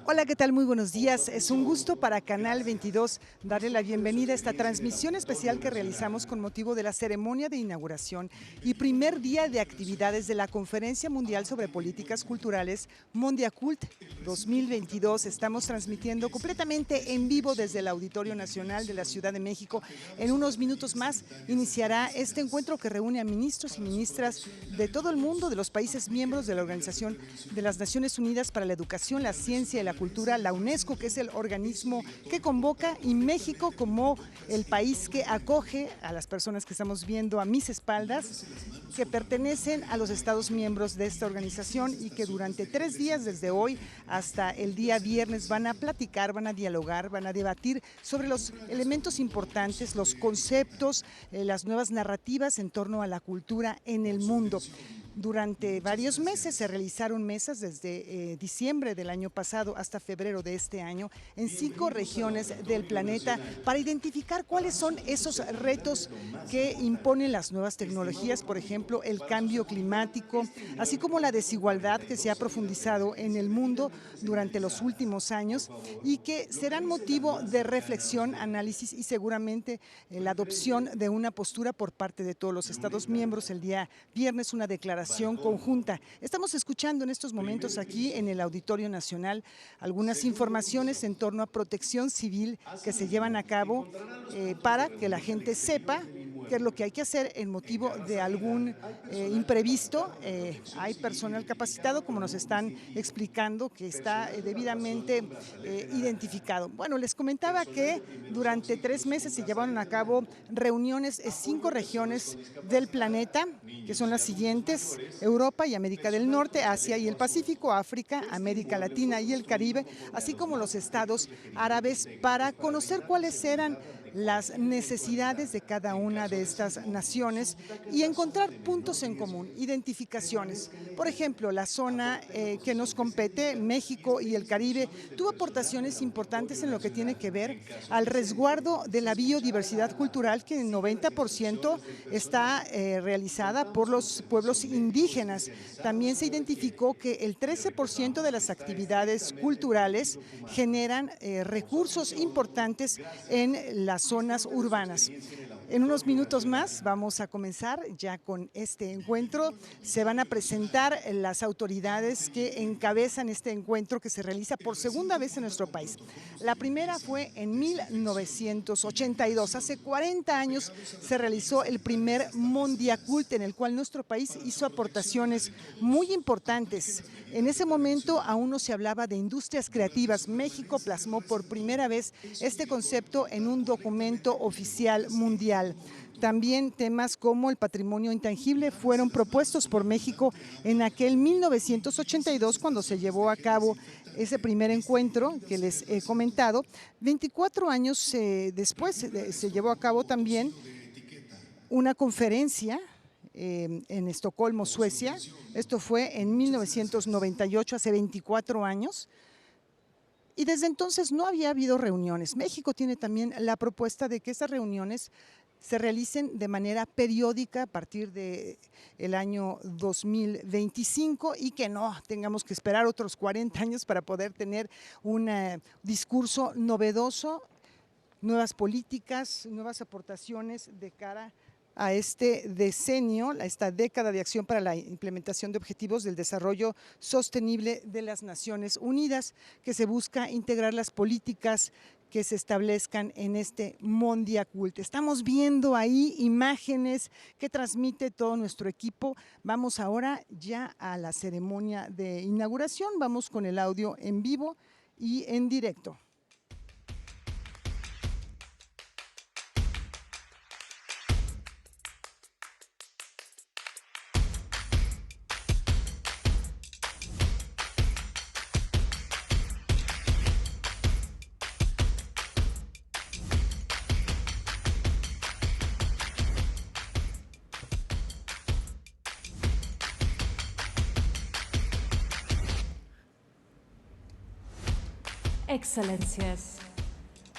Hola, ¿qué tal? Muy buenos días. Es un gusto para Canal 22 darle la bienvenida a esta transmisión especial que realizamos con motivo de la ceremonia de inauguración y primer día de actividades de la Conferencia Mundial sobre Políticas Culturales Mondiacult 2022. Estamos transmitiendo completamente en vivo desde el Auditorio Nacional de la Ciudad de México. En unos minutos más iniciará este encuentro que reúne a ministros y ministras de todo el mundo, de los países miembros de la Organización de las Naciones Unidas para la Educación, la Ciencia y la Cultura, la UNESCO, que es el organismo que convoca, y México como el país que acoge a las personas que estamos viendo a mis espaldas, que pertenecen a los Estados miembros de esta organización y que durante 3 días, desde hoy hasta el día viernes, van a platicar, van a dialogar, van a debatir sobre los elementos importantes, los conceptos, las nuevas narrativas en torno a la cultura en el mundo. Durante varios meses se realizaron mesas desde diciembre del año pasado hasta febrero de este año en 5 regiones del planeta para identificar cuáles son esos retos que imponen las nuevas tecnologías, por ejemplo, el cambio climático, así como la desigualdad que se ha profundizado en el mundo durante los últimos años y que serán motivo de reflexión, análisis y seguramente la adopción de una postura por parte de todos los Estados miembros. El día viernes una declaración conjunta. Estamos escuchando en estos momentos aquí en el Auditorio Nacional algunas informaciones en torno a protección civil que se llevan a cabo para que la gente sepa qué es lo que hay que hacer en motivo de algún imprevisto. Hay personal capacitado, como nos están explicando, que está debidamente identificado. Bueno, les comentaba que durante 3 meses se llevaron a cabo reuniones en 5 regiones del planeta, que son las siguientes: Europa y América del Norte, Asia y el Pacífico, África, América Latina y el Caribe, así como los estados árabes, para conocer cuáles eran las necesidades de cada una de estas naciones y encontrar puntos en común, identificaciones. Por ejemplo, la zona que nos compete, México y el Caribe, tuvo aportaciones importantes en lo que tiene que ver al resguardo de la biodiversidad cultural, que en 90% está realizada por los pueblos indígenas. También se identificó que el 13% de las actividades culturales generan recursos importantes en las zonas urbanas. En unos minutos más vamos a comenzar ya con este encuentro. Se van a presentar las autoridades que encabezan este encuentro que se realiza por segunda vez en nuestro país. La primera fue en 1982, hace 40 años se realizó el primer Mondiacult, en el cual nuestro país hizo aportaciones muy importantes. En ese momento aún no se hablaba de industrias creativas. México plasmó por primera vez este concepto en un documento oficial mundial. También temas como el patrimonio intangible fueron propuestos por México en aquel 1982, cuando se llevó a cabo ese primer encuentro que les he comentado. 24 años después se llevó a cabo también una conferencia en Estocolmo, Suecia. Esto fue en 1998, hace 24 años. Y desde entonces no había habido reuniones. México tiene también la propuesta de que esas reuniones se realicen de manera periódica a partir del año 2025 y que no tengamos que esperar otros 40 años para poder tener un discurso novedoso, nuevas políticas, nuevas aportaciones de cara a este decenio, a esta década de acción para la implementación de objetivos del desarrollo sostenible de las Naciones Unidas, que se busca integrar las políticas que se establezcan en este Mondiacult. Estamos viendo ahí imágenes que transmite todo nuestro equipo. Vamos ahora ya a la ceremonia de inauguración, vamos con el audio en vivo y en directo. Excelencias,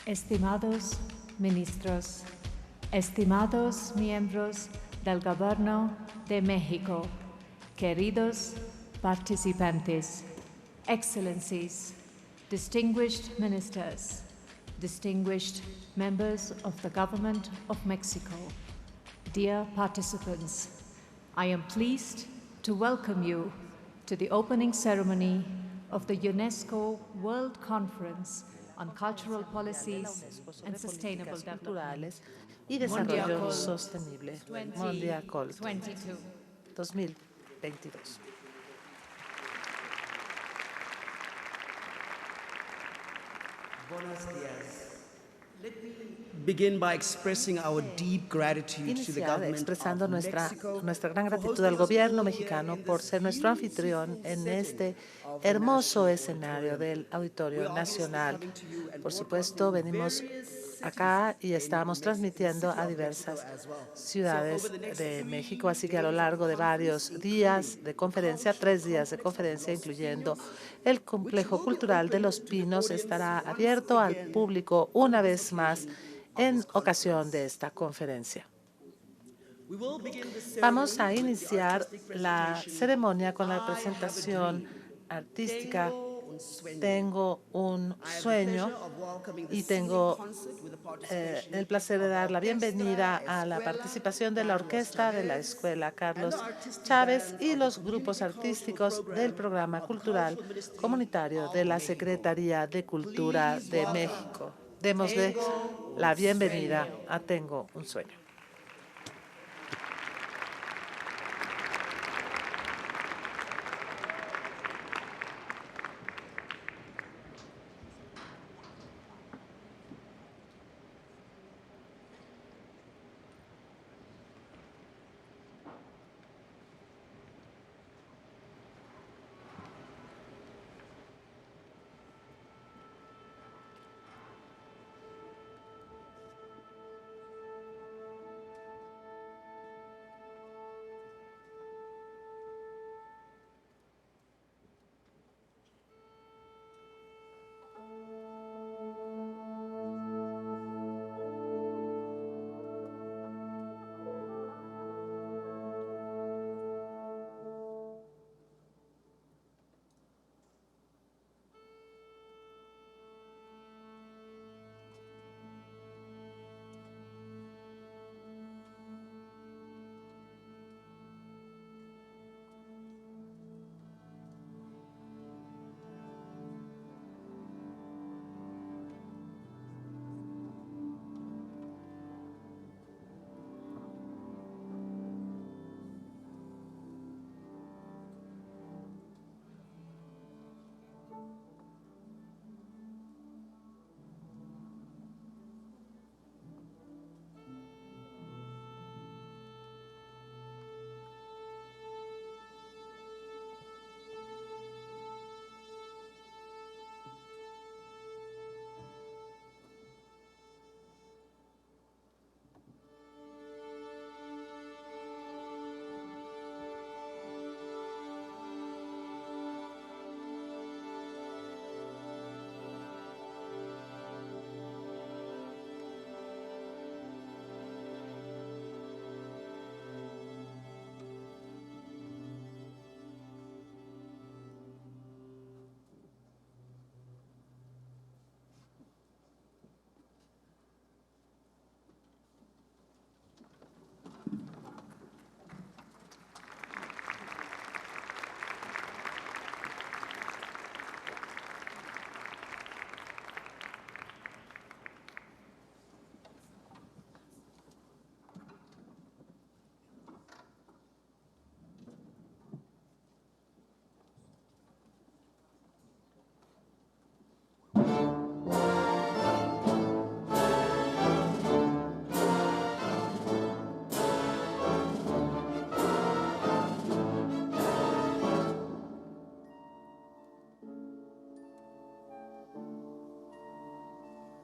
estimados ministros, estimados miembros del Gobierno de México, queridos participantes, Excellencies, distinguished ministers, distinguished members of the Government of Mexico, dear participants, I am pleased to welcome you to the opening ceremony of the UNESCO World Conference on Cultural Policies and Sustainable Development, y desarrollo Mondiacol sostenible, Mondiacol 2022. 2022. Buenos días. Let me begin by expressing our deep gratitude to the Iniciar government expresando of nuestra Mexico gran for gratitud hosting al us gobierno here mexicano in por this ser nuestro beautiful anfitrión en setting este of the hermoso National escenario del We're Auditorio obviously Nacional. coming to you and Por supuesto, broadcasting in venimos various acá y cities estamos in transmitiendo Mexico, a in the city of diversas Mexico as well. ciudades So over the next de 3 México, así que a lo days of largo de conference, varios días de including conferencia, 3 días de Cultural conferencia, Complex of Los incluyendo Pinos, el which complejo will be cultural de open Los to the Pinos, audience estará once abierto al again público on una this vez más occasion of en this ocasión de conference. esta conferencia. We will begin the Vamos a ceremony with the iniciar artistic la presentation, ceremonia con la I Have a presentación Dream. artística Tengo un sueño. Tengo un I have the sueño pleasure of welcoming the y singing tengo concert with the participation el placer de of dar la bienvenida Orquesta a la Escuela participación de la Carlos orquesta de la Chávez Escuela and Carlos the artistic Chávez band y of the los grupos Community Cultural artísticos del Program programa of the cultural Cultural Ministry comunitario of de la Mexico. Secretaría de Cultura Please de welcome México. Démosle Tengo la un bienvenida sueño. a Tengo un sueño.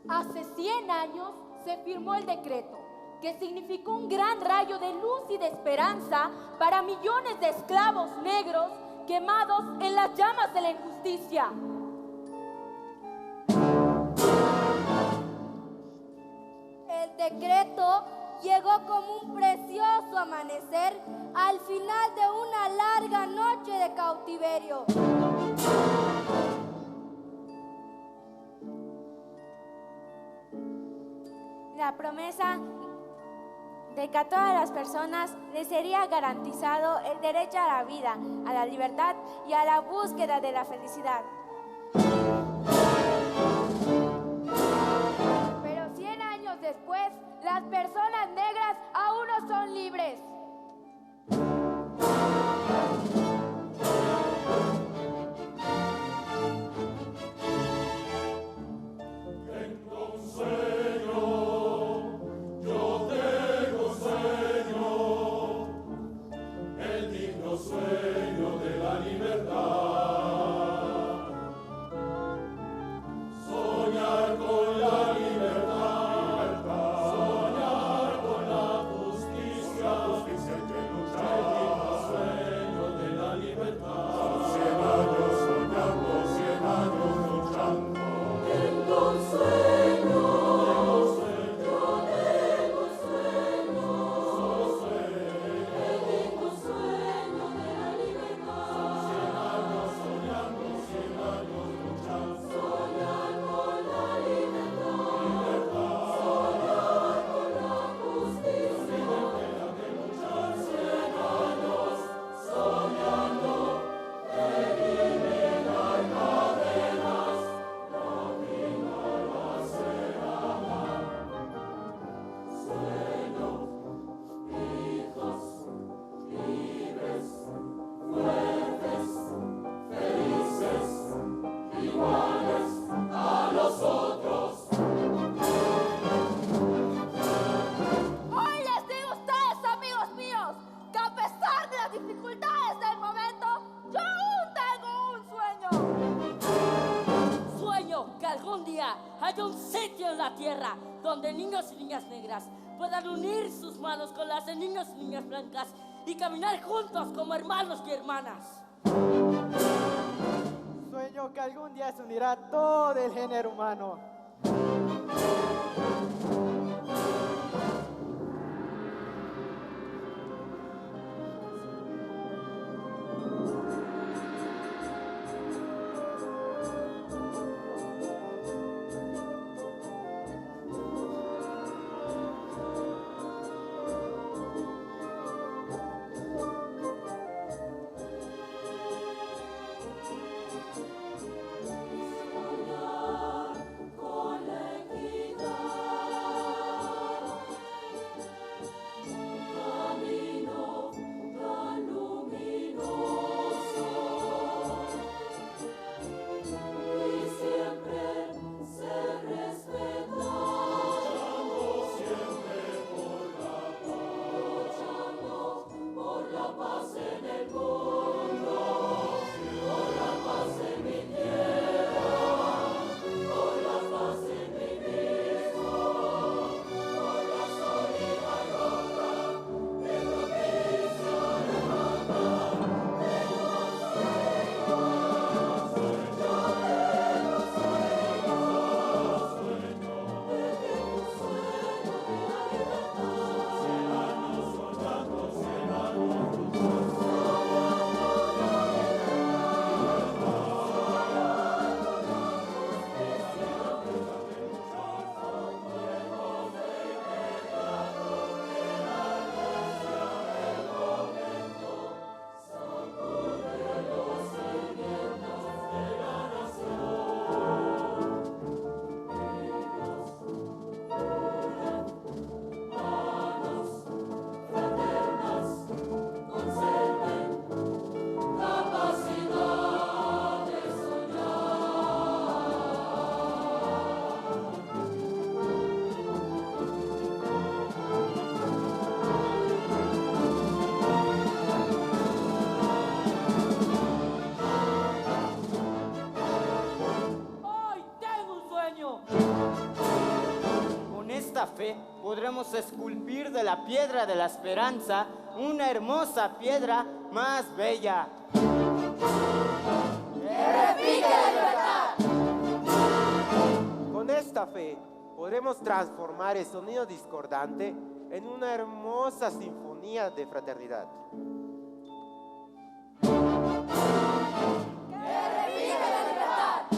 Hace 100 años se firmó el decreto, que significó un gran rayo de luz y de esperanza para millones de esclavos negros quemados en las llamas de la injusticia. El decreto llegó como un precioso amanecer al final de una larga noche de cautiverio. la promesa de que a todas las personas les sería garantizado el derecho a la vida, a la libertad y a la búsqueda de la felicidad. Pero 100 años después, las personas negras aún no son libres. Haya un sitio en la tierra donde niños y niñas negras puedan unir sus manos con las de niños y niñas blancas y caminar juntos como hermanos y hermanas. Sueño que algún día se unirá todo el género humano. Con esta fe podremos esculpir de la piedra de la esperanza una hermosa piedra más bella. Con esta fe podremos transformar el sonido discordante en una hermosa sinfonía de fraternidad. ¡Que revive la libertad!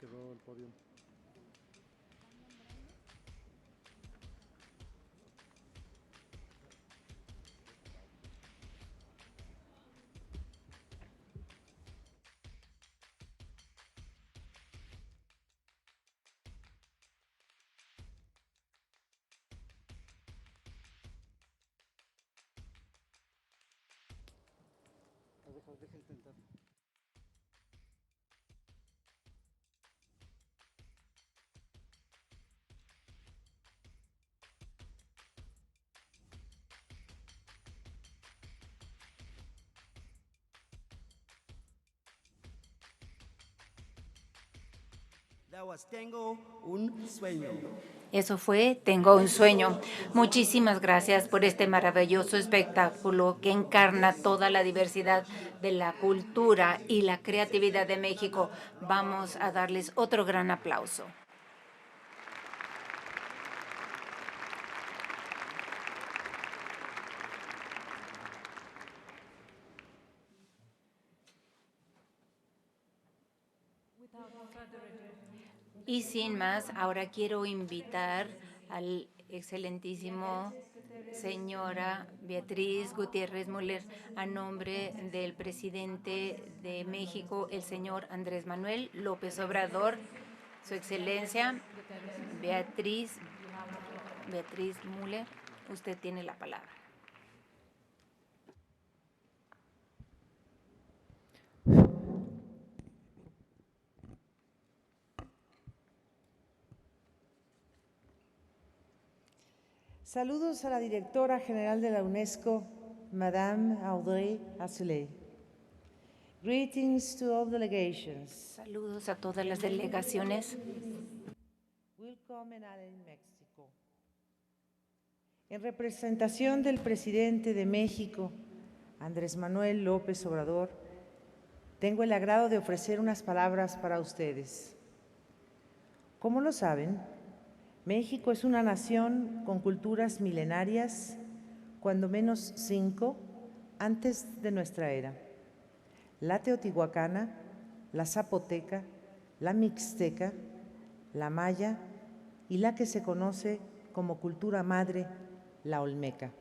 quedó el podio. Deja intentar. That was Tengo un sueño. Eso fue Tengo un sueño. Muchísimas gracias por este maravilloso espectáculo que encarna toda la diversidad de la cultura y la creatividad de México. Vamos a darles otro gran aplauso. Y sin más, ahora quiero invitar al excelentísimo señora Beatriz Gutiérrez Müller, a nombre del presidente de México, el señor Andrés Manuel López Obrador. Su excelencia, Beatriz Müller, usted tiene la palabra. Saludos a la directora general de la UNESCO, Madame Audrey Azoulay. Greetings to all delegations. Saludos a todas las delegaciones. Willkommen alle in Mexico. En representación del presidente de México, Andrés Manuel López Obrador, tengo el agrado de ofrecer unas palabras para ustedes. Como lo saben, México es una nación con culturas milenarias, cuando menos 5, antes de nuestra era. La teotihuacana, la zapoteca, la mixteca, la maya y la que se conoce como cultura madre, la olmeca.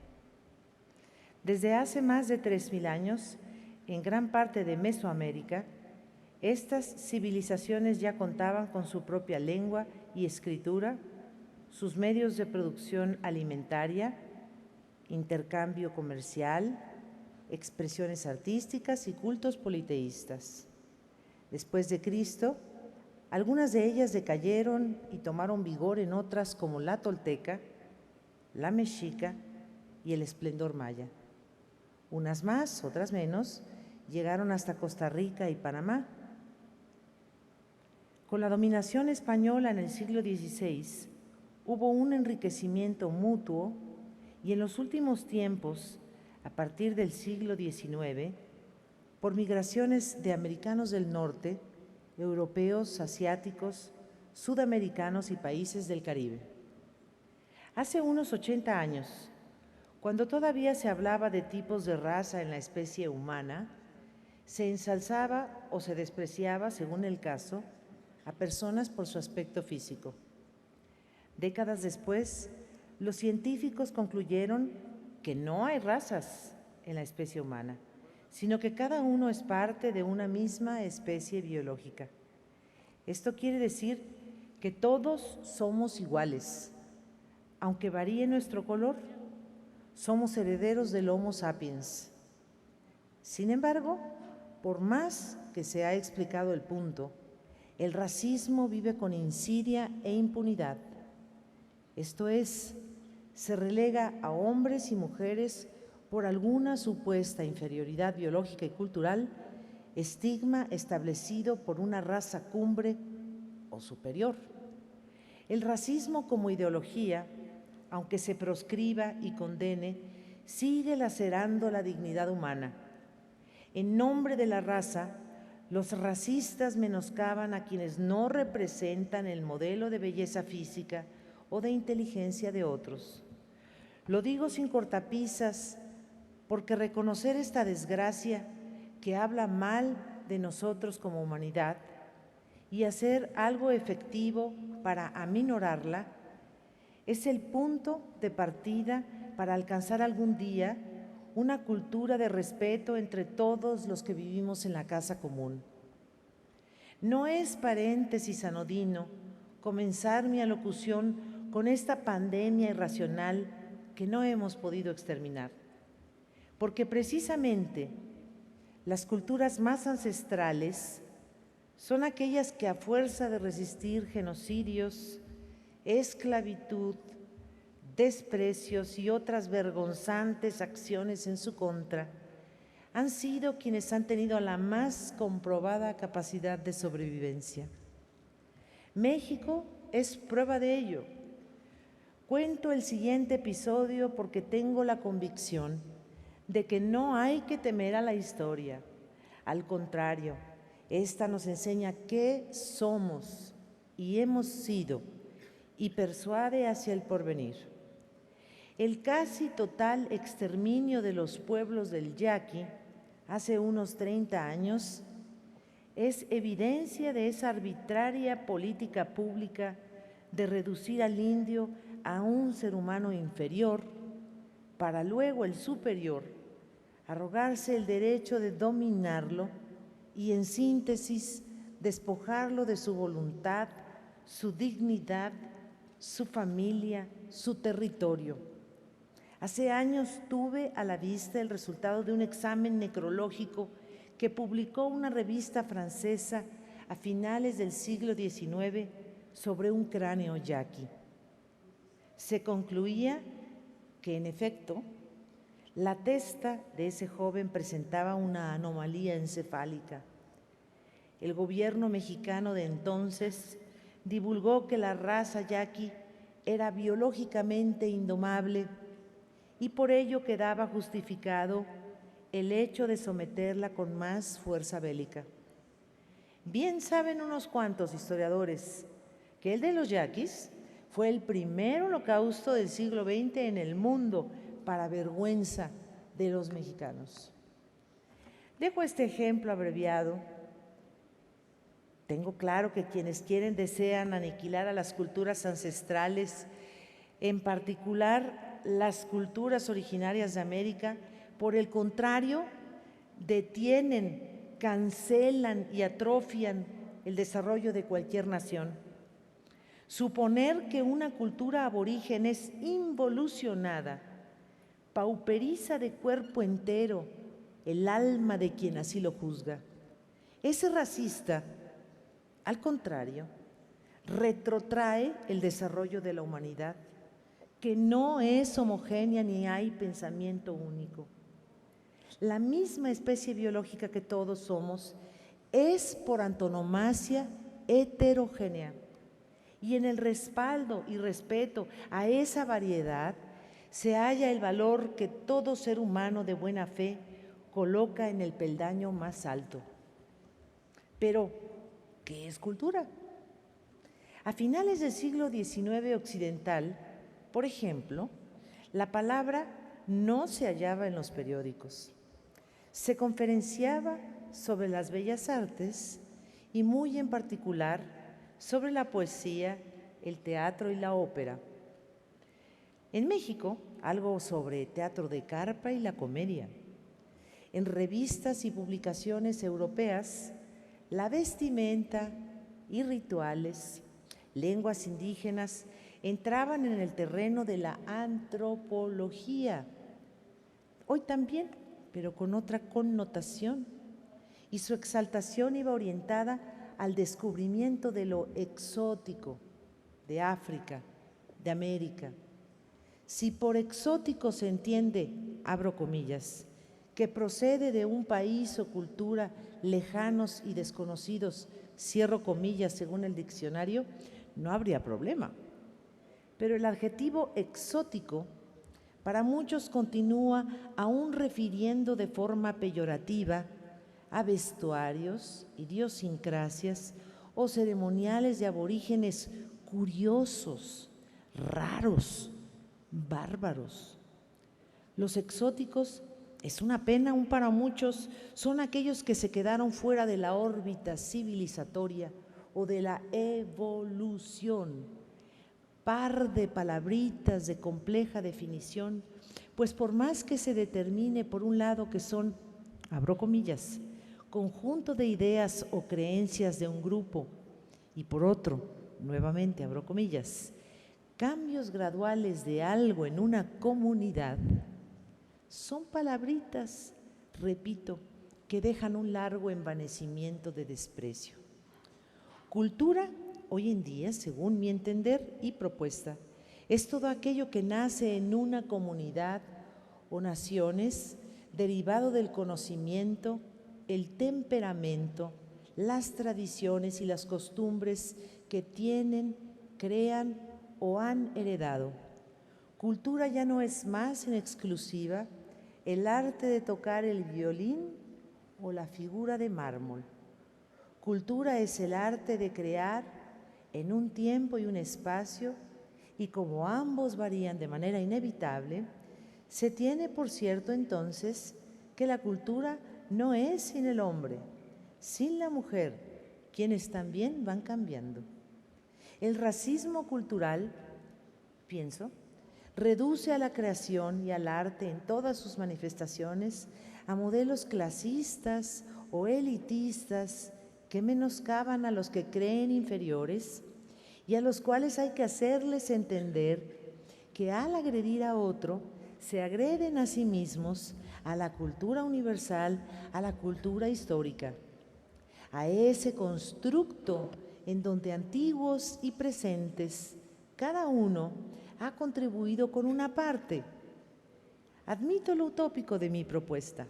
Desde hace más de 3,000 años, en gran parte de Mesoamérica, estas civilizaciones ya contaban con su propia lengua y escritura, sus medios de producción alimentaria, intercambio comercial, expresiones artísticas y cultos politeístas. Después de Cristo, algunas de ellas decayeron y tomaron vigor en otras como la tolteca, la mexica y el esplendor maya. Unas más, otras menos, llegaron hasta Costa Rica y Panamá. Con la dominación española en el siglo XVI, hubo un enriquecimiento mutuo y en los últimos tiempos, a partir del siglo XIX, por migraciones de americanos del norte, europeos, asiáticos, sudamericanos y países del Caribe. Hace unos 80 años, cuando todavía se hablaba de tipos de raza en la especie humana, se ensalzaba o se despreciaba, según el caso, a personas por su aspecto físico. Décadas después, los científicos concluyeron que no hay razas en la especie humana, sino que cada uno es parte de una misma especie biológica. Esto quiere decir que todos somos iguales, aunque varíe nuestro color, somos herederos del Homo sapiens. Sin embargo, por más que se ha explicado el punto, el racismo vive con insidia e impunidad. Esto es, se relega a hombres y mujeres por alguna supuesta inferioridad biológica y cultural, estigma establecido por una raza cumbre o superior. El racismo como ideología, aunque se proscriba y condene, sigue lacerando la dignidad humana. En nombre de la raza, los racistas menoscaban a quienes no representan el modelo de belleza física o de inteligencia de otros. Lo digo sin cortapisas, porque reconocer esta desgracia que habla mal de nosotros como humanidad y hacer algo efectivo para aminorarla, es el punto de partida para alcanzar algún día una cultura de respeto entre todos los que vivimos en la casa común. No es paréntesis anodino comenzar mi alocución con esta pandemia irracional que no hemos podido exterminar, porque precisamente las culturas más ancestrales son aquellas que a fuerza de resistir genocidios, esclavitud, desprecios y otras vergonzantes acciones en su contra, han sido quienes han tenido la más comprobada capacidad de sobrevivencia. México es prueba de ello. Cuento el siguiente episodio porque tengo la convicción de que no hay que temer a la historia. Al contrario, esta nos enseña qué somos y hemos sido y persuade hacia el porvenir. El casi total exterminio de los pueblos del Yaqui hace unos 30 años es evidencia de esa arbitraria política pública de reducir al indio a un ser humano inferior para luego el superior arrogarse el derecho de dominarlo y, en síntesis, despojarlo de su voluntad, su dignidad, su familia, su territorio. Hace años tuve a la vista el resultado de un examen necrológico que publicó una revista francesa a finales del siglo XIX sobre un cráneo yaqui. Se concluía que, en efecto, la testa de ese joven presentaba una anomalía encefálica. El gobierno mexicano de entonces divulgó que la raza yaqui era biológicamente indomable y por ello quedaba justificado el hecho de someterla con más fuerza bélica. Bien saben unos cuantos historiadores que el de los yaquis fue el primer holocausto del siglo XX en el mundo, para vergüenza de los mexicanos. Dejo este ejemplo abreviado. Tengo claro que quienes desean aniquilar a las culturas ancestrales, en particular las culturas originarias de América, por el contrario, detienen, cancelan y atrofian el desarrollo de cualquier nación. Suponer que una cultura aborigen es involucionada pauperiza de cuerpo entero el alma de quien así lo juzga. Ese racista, al contrario, retrotrae el desarrollo de la humanidad, que no es homogénea ni hay pensamiento único. La misma especie biológica que todos somos es por antonomasia heterogénea, y en el respaldo y respeto a esa variedad se halla el valor que todo ser humano de buena fe coloca en el peldaño más alto. Pero, ¿qué es cultura? A finales del siglo XIX occidental, por ejemplo, la palabra no se hallaba en los periódicos. Se conferenciaba sobre las bellas artes y muy en particular sobre la poesía, el teatro y la ópera. En México, algo sobre teatro de carpa y la comedia. En revistas y publicaciones europeas, la vestimenta y rituales, lenguas indígenas, entraban en el terreno de la antropología. Hoy también, pero con otra connotación, y su exaltación iba orientada al descubrimiento de lo exótico, de África, de América. Si por exótico se entiende, abro comillas, que procede de un país o cultura lejanos y desconocidos, cierro comillas según el diccionario, no habría problema. Pero el adjetivo exótico para muchos continúa aún refiriendo de forma peyorativa a vestuarios, idiosincrasias o ceremoniales de aborígenes curiosos, raros, bárbaros. Los exóticos, es una pena aún para muchos, son aquellos que se quedaron fuera de la órbita civilizatoria o de la evolución. Par de palabritas de compleja definición, pues por más que se determine por un lado que son, abro comillas, conjunto de ideas o creencias de un grupo, y por otro, nuevamente abro comillas, cambios graduales de algo en una comunidad, son palabritas, repito, que dejan un largo envanecimiento de desprecio. Cultura, hoy en día, según mi entender y propuesta, es todo aquello que nace en una comunidad o naciones derivado del conocimiento, el temperamento, las tradiciones y las costumbres que tienen, crean o han heredado. Cultura ya no es más en exclusiva el arte de tocar el violín o la figura de mármol. Cultura es el arte de crear en un tiempo y un espacio, y como ambos varían de manera inevitable, se tiene por cierto entonces que la cultura no es sin el hombre, sin la mujer, quienes también van cambiando. El racismo cultural, pienso, reduce a la creación y al arte en todas sus manifestaciones a modelos clasistas o elitistas que menoscaban a los que creen inferiores y a los cuales hay que hacerles entender que al agredir a otro se agreden a sí mismos, a la cultura universal, a la cultura histórica, a ese constructo en donde antiguos y presentes, cada uno ha contribuido con una parte. Admito lo utópico de mi propuesta,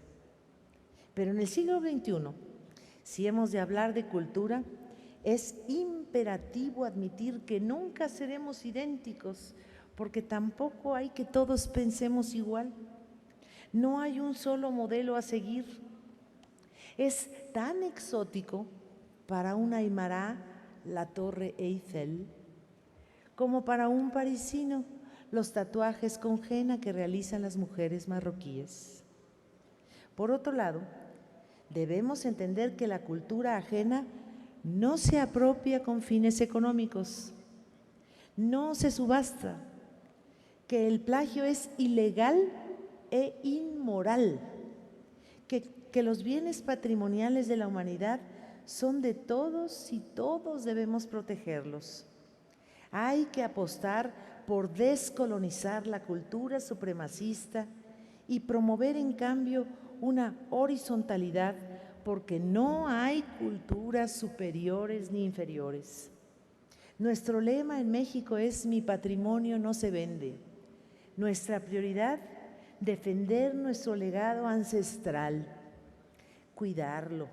pero en el siglo XXI, si hemos de hablar de cultura, es imperativo admitir que nunca seremos idénticos, porque tampoco hay que todos pensemos igual. No hay un solo modelo a seguir. Es tan exótico para un aymara la Torre Eiffel, como para un parisino los tatuajes con henna que realizan las mujeres marroquíes. Por otro lado, debemos entender que la cultura ajena no se apropia con fines económicos, no se subasta, que el plagio es ilegal e inmoral, que los bienes patrimoniales de la humanidad son de todos y todos debemos protegerlos. Hay que apostar por descolonizar la cultura supremacista y promover en cambio una horizontalidad, porque no hay culturas superiores ni inferiores. Nuestro lema en México es "Mi patrimonio no se vende". Nuestra prioridad, defender nuestro legado ancestral, cuidarlo,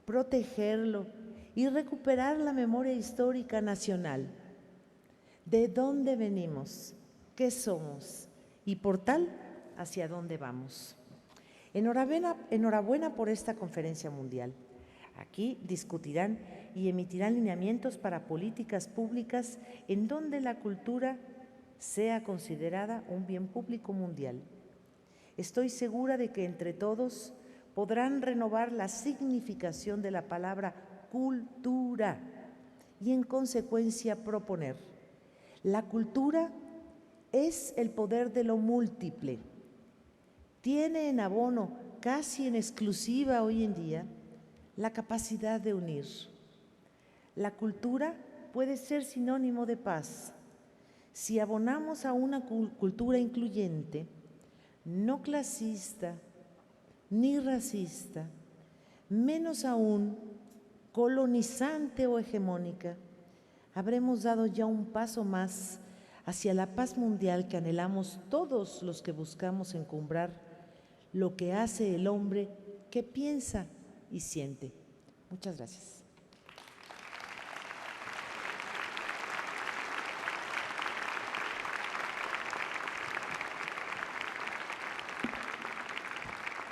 protegerlo y recuperar la memoria histórica nacional. ¿De dónde venimos? ¿Qué somos? Y por tal, ¿hacia dónde vamos? Enhorabuena por esta conferencia mundial. Aquí discutirán y emitirán lineamientos para políticas públicas en donde la cultura sea considerada un bien público mundial. Estoy segura de que entre todos podrán renovar la significación de la palabra cultura y en consecuencia proponer: la cultura es el poder de lo múltiple. Tiene en abono, casi en exclusiva hoy en día, la capacidad de unir. La cultura puede ser sinónimo de paz. Si abonamos a una cultura incluyente, no clasista, ni racista, menos aún colonizante o hegemónica, habremos dado ya un paso más hacia la paz mundial que anhelamos todos los que buscamos encumbrar lo que hace el hombre que piensa y siente. Muchas gracias.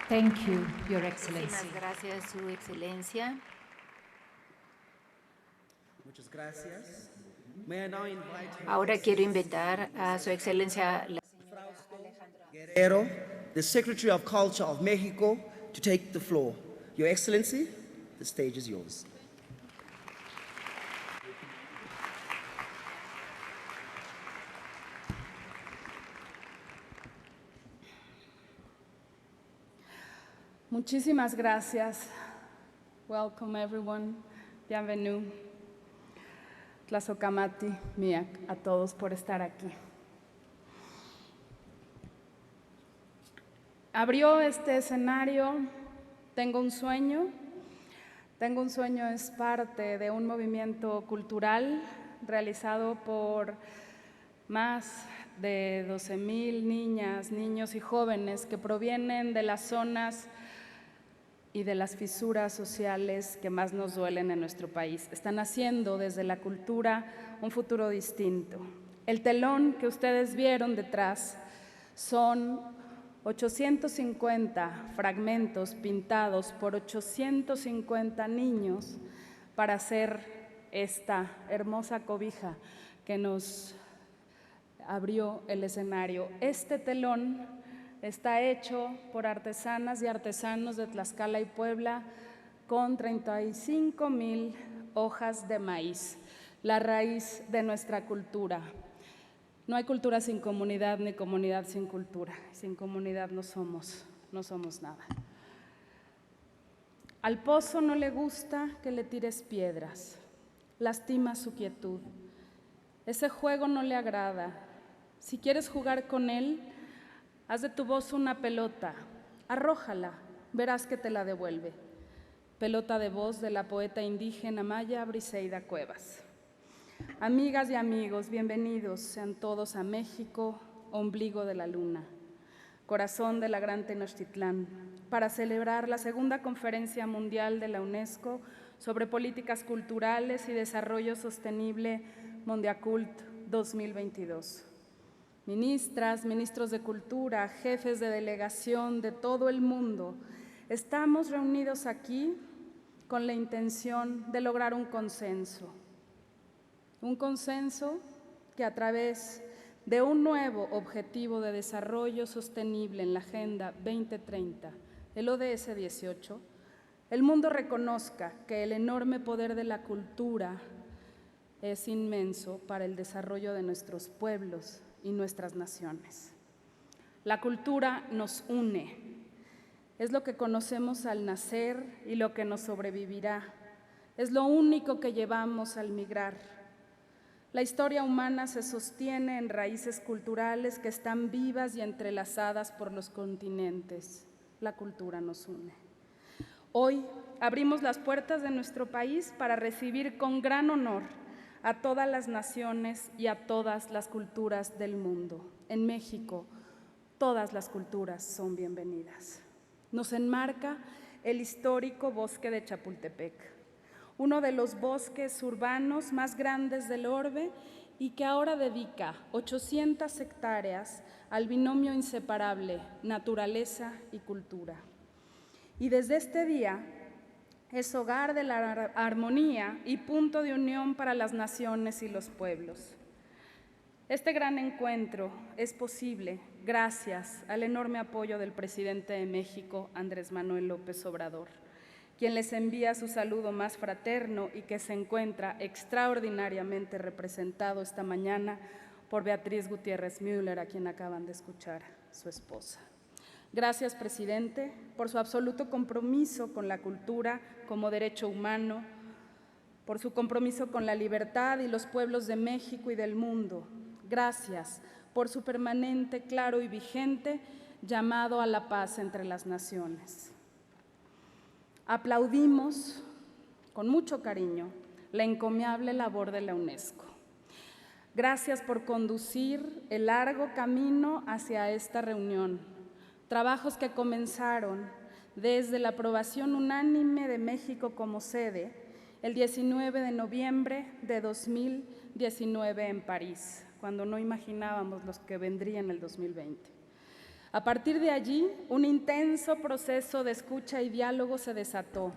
Thank you, Your Excellency. Muchísimas gracias, Su Excelencia. Muchas gracias. May I now invite Ahora quiero invitar a Su Excelencia Guerrero, the Secretary of Culture of Mexico, to take the floor. Your Excellency, the stage is yours. Muchísimas gracias. Welcome everyone. Bienvenue. Tlazocamati, Miak, a todos por estar aquí. Abrió este escenario Tengo un sueño. Tengo un sueño es parte de un movimiento cultural realizado por más de 12,000 niñas, niños y jóvenes que provienen de las zonas y de las fisuras sociales que más nos duelen en nuestro país. Están haciendo desde la cultura un futuro distinto. El telón que ustedes vieron detrás son 850 fragmentos pintados por 850 niños para hacer esta hermosa cobija que nos abrió el escenario. Este telón está hecho por artesanas y artesanos de Tlaxcala y Puebla con 35,000 hojas de maíz, la raíz de nuestra cultura. No hay cultura sin comunidad, ni comunidad sin cultura. Sin comunidad no somos nada. Al pozo no le gusta que le tires piedras, lastima su quietud. Ese juego no le agrada. Si quieres jugar con él, haz de tu voz una pelota, arrójala, verás que te la devuelve. Pelota de voz de la poeta indígena maya Briseida Cuevas. Amigas y amigos, bienvenidos sean todos a México, ombligo de la luna, corazón de la Gran Tenochtitlán, para celebrar la segunda Conferencia Mundial de la UNESCO sobre Políticas Culturales y Desarrollo Sostenible Mondiacult 2022. Ministras, ministros de Cultura, jefes de delegación de todo el mundo, estamos reunidos aquí con la intención de lograr un consenso que a través de un nuevo objetivo de desarrollo sostenible en la Agenda 2030, el ODS 18, el mundo reconozca que el enorme poder de la cultura es inmenso para el desarrollo de nuestros pueblos y nuestras naciones. La cultura nos une, es lo que conocemos al nacer y lo que nos sobrevivirá, es lo único que llevamos al migrar. La historia humana se sostiene en raíces culturales que están vivas y entrelazadas por los continentes. La cultura nos une. Hoy abrimos las puertas de nuestro país para recibir con gran honor a todas las naciones y a todas las culturas del mundo. En México, todas las culturas son bienvenidas. Nos enmarca el histórico bosque de Chapultepec, uno de los bosques urbanos más grandes del orbe y que ahora dedica 800 hectáreas al binomio inseparable naturaleza y cultura. Y desde este día es hogar de la armonía y punto de unión para las naciones y los pueblos. Este gran encuentro es posible gracias al enorme apoyo del presidente de México, Andrés Manuel López Obrador, quien les envía su saludo más fraterno y que se encuentra extraordinariamente representado esta mañana por Beatriz Gutiérrez Müller, a quien acaban de escuchar, su esposa. Gracias, presidente, por su absoluto compromiso con la cultura como derecho humano, por su compromiso con la libertad y los pueblos de México y del mundo. Gracias por su permanente, claro y vigente llamado a la paz entre las naciones. Aplaudimos con mucho cariño la encomiable labor de la UNESCO. Gracias por conducir el largo camino hacia esta reunión, trabajos que comenzaron desde la aprobación unánime de México como sede el 19 de noviembre de 2019 en París, cuando no imaginábamos los que vendrían el 2020. A partir de allí, un intenso proceso de escucha y diálogo se desató,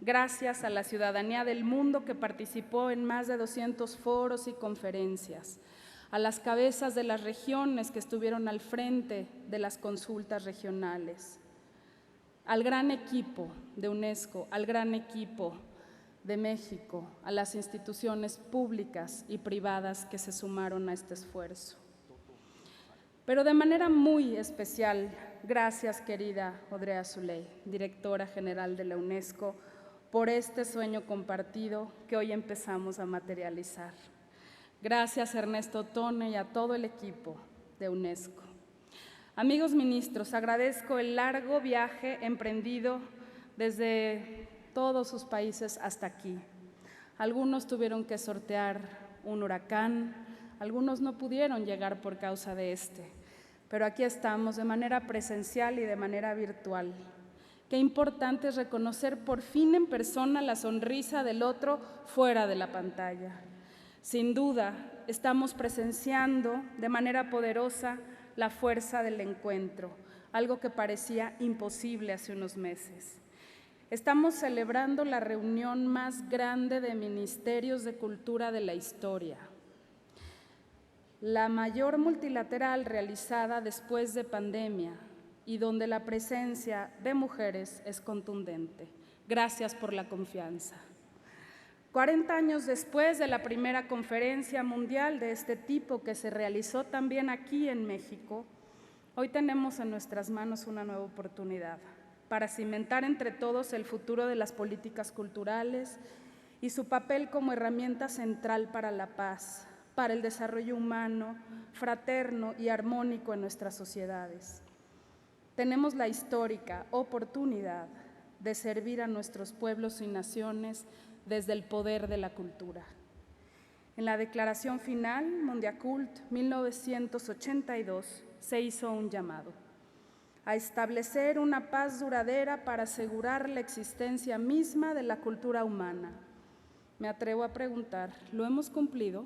gracias a la ciudadanía del mundo que participó en más de 200 foros y conferencias, a las cabezas de las regiones que estuvieron al frente de las consultas regionales, al gran equipo de UNESCO, al gran equipo de México, a las instituciones públicas y privadas que se sumaron a este esfuerzo. Pero de manera muy especial Gracias, querida Audrey Azoulay, directora general de la UNESCO, por este sueño compartido que hoy empezamos a materializar. Gracias, Ernesto Tone, y a todo el equipo de UNESCO. Amigos ministros, agradezco el largo viaje emprendido desde todos sus países hasta aquí. Algunos tuvieron que sortear un huracán, algunos no pudieron llegar por causa de este, pero aquí estamos de manera presencial y de manera virtual. Qué importante es reconocer por fin en persona la sonrisa del otro fuera de la pantalla. Sin duda, estamos presenciando de manera poderosa la fuerza del encuentro, algo que parecía imposible hace unos meses. Estamos celebrando la reunión más grande de ministerios de cultura de la historia, la mayor multilateral realizada después de pandemia y donde la presencia de mujeres es contundente. Gracias por la confianza. 40 años después de la primera conferencia mundial de este tipo que se realizó también aquí en México, hoy tenemos en nuestras manos una nueva oportunidad para cimentar entre todos el futuro de las políticas culturales y su papel como herramienta central para la paz, para el desarrollo humano, fraterno y armónico en nuestras sociedades. Tenemos la histórica oportunidad de servir a nuestros pueblos y naciones desde el poder de la cultura. En la Declaración Final, Mondiacult 1982, se hizo un llamado a establecer una paz duradera para asegurar la existencia misma de la cultura humana. Me atrevo a preguntar, ¿lo hemos cumplido?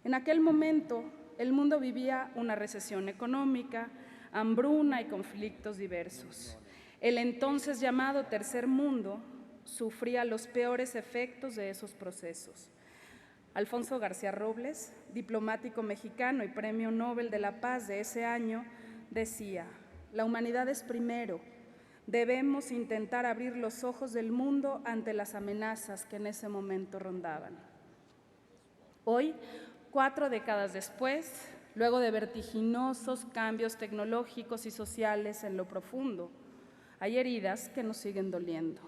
En aquel momento, el mundo vivía una recesión económica, hambruna y conflictos diversos. El entonces llamado Tercer Mundo sufría los peores efectos de esos procesos. Alfonso García Robles, diplomático mexicano y Premio Nobel de la Paz de ese año, decía: la humanidad es primero, debemos intentar abrir los ojos del mundo ante las amenazas que en ese momento rondaban. Hoy, 4 décadas después, luego de vertiginosos cambios tecnológicos y sociales en lo profundo, hay heridas que nos siguen doliendo.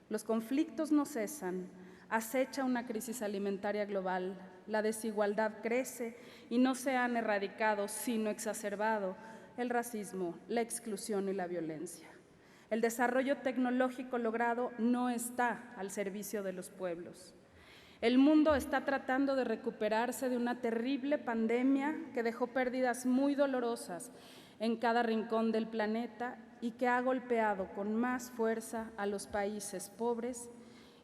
Los conflictos no cesan, acecha una crisis alimentaria global, la desigualdad crece y no se han erradicado, sino exacerbado, el racismo, la exclusión y la violencia. El desarrollo tecnológico logrado no está al servicio de los pueblos. El mundo está tratando de recuperarse de una terrible pandemia que dejó pérdidas muy dolorosas en cada rincón del planeta y que ha golpeado con más fuerza a los países pobres